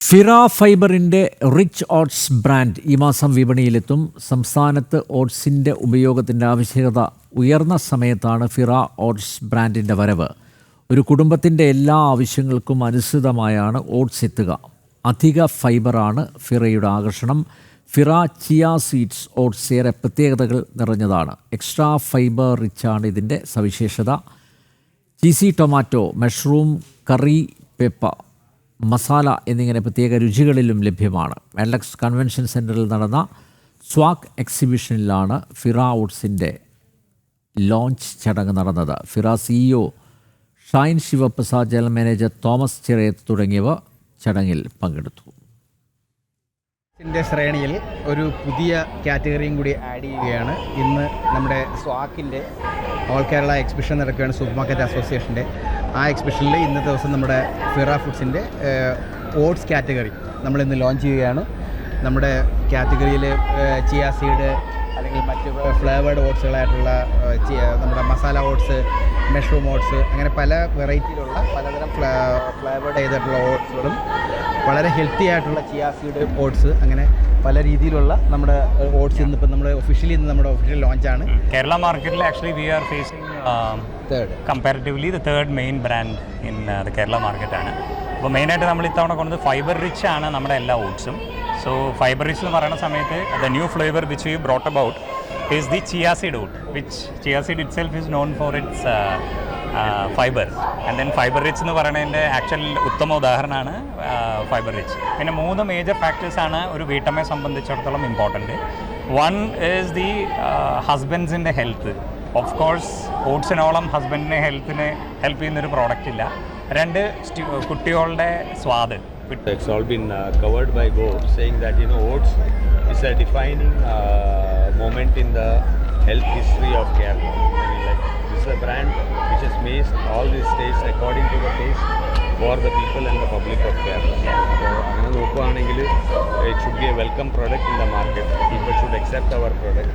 ഫിറ ഫൈബറിൻ്റെ rich oats brand ഈ മാസം വിപണിയിലെത്തും. സംസ്ഥാനത്ത് ഓട്സിൻ്റെ ഉപയോഗത്തിൻ്റെ ആവശ്യകത ഉയർന്ന സമയത്താണ് ഫിറ ഓട്സ് ബ്രാൻഡിൻ്റെ വരവ്. ഒരു കുടുംബത്തിൻ്റെ എല്ലാ ആവശ്യങ്ങൾക്കും അനുസൃതമായാണ് ഓട്സ് എത്തുക. അധിക ഫൈബറാണ് ഫിറയുടെ ആകർഷണം. ഫിറ ചിയ സീഡ്സ് ഓട്സ് ഏറെ പ്രത്യേകതകൾ നിറഞ്ഞതാണ്. എക്സ്ട്രാ ഫൈബർ റിച്ചാണ് ഇതിൻ്റെ സവിശേഷത. ചീസി ടൊമാറ്റോ, മഷ്റൂം, കറി പെപ്പർ, മസാല എന്നിങ്ങനെ പ്രത്യേക രുചികളിലും ലഭ്യമാണ്. മെഡ്ലക്സ് കൺവെൻഷൻ സെൻറ്ററിൽ നടന്ന സ്വാക്ക് എക്സിബിഷനിലാണ് ഫിറ ഓട്സിൻ്റെ ലോഞ്ച് ചടങ്ങ് നടന്നത്. ഫിറ CEO Shine Sivaprasad, general manager Thomas Chirayath തുടങ്ങിയവർ ചടങ്ങിൽ പങ്കെടുത്തു. ിൻ്റെ ശ്രേണിയിൽ ഒരു പുതിയ കാറ്റഗറിയും കൂടി ആഡ് ചെയ്യുകയാണ്. ഇന്ന് നമ്മുടെ സ്വാക്കിൻ്റെ ഓൾ കേരള എക്സിബിഷൻ നടക്കുകയാണ്, സൂപ്പർ മാർക്കറ്റ് അസോസിയേഷൻ്റെ. ആ എക്സിബിഷനിൽ ഇന്നത്തെ ദിവസം നമ്മുടെ ഫിറ ഫുഡ്സിൻ്റെ ഓട്സ് കാറ്റഗറി നമ്മളിന്ന് ലോഞ്ച് ചെയ്യുകയാണ്. നമ്മുടെ കാറ്റഗറിയിൽ ചിയ സീഡ് അല്ലെങ്കിൽ മറ്റ് ഫ്ലേവേർഡ് ഓട്സുകളായിട്ടുള്ള നമ്മുടെ മസാല ഓട്സ്, മഷ്റൂം ഓട്സ്, അങ്ങനെ പല വെറൈറ്റിയിലുള്ള പലതരം ഫ്ലേവേർഡ് ചെയ്തിട്ടുള്ള ഓട്സുകളും വളരെ ഹെൽത്തി ആയിട്ടുള്ള ചിയ സീഡ് ഓട്സ്, അങ്ങനെ പല രീതിയിലുള്ള നമ്മുടെ ഓട്സ് ഇന്നിപ്പോൾ നമ്മുടെ ഒഫീഷ്യൽ ലോഞ്ചാണ്. കേരള മാർക്കറ്റിൽ actually we are facing comparatively the third main brand in the Kerala മാർക്കറ്റാണ്. അപ്പോൾ മെയിനായിട്ട് നമ്മൾ ഇത്തവണ കൊണ്ടത് ഫൈബർ റിച്ച് ആണ് നമ്മുടെ എല്ലാ ഓട്സും. സോ ഫൈബർ റിച്ച് എന്ന് പറയുന്ന സമയത്ത് the new flavour which we brought about is the chia seed oat, which chia seed itself is known for its fibre. And then fibre rich എന്ന് പറയുന്നതിൻ്റെ actual ഉത്തമ ഉദാഹരണമാണ് ഫൈബർ റിച്ച്. പിന്നെ 3 major ഫാക്ടേഴ്സാണ് ഒരു വീട്ടമ്മയെ സംബന്ധിച്ചിടത്തോളം ഇമ്പോർട്ടൻറ്റ്. വൺ ഈസ് ദി ഹസ്ബൻഡ്സിൻ്റെ health. Of course ഓട്സിനോളം ഹസ്ബൻഡിനെ ഹെൽത്തിന് ഹെൽപ്പ് ചെയ്യുന്നൊരു പ്രോഡക്റ്റ് ഇല്ല. 2 കുട്ടികളുടെ സ്വാദ്. It's all been covered by Gold, saying that oats is a defining moment in the health history of Kerala. I mean, like, this is a brand which has made all these tastes according to the taste for the people and the public of Kerala. So, അങ്ങനെ നോക്കുകയാണെങ്കിൽ it should be a welcome product in the market. People should accept our product.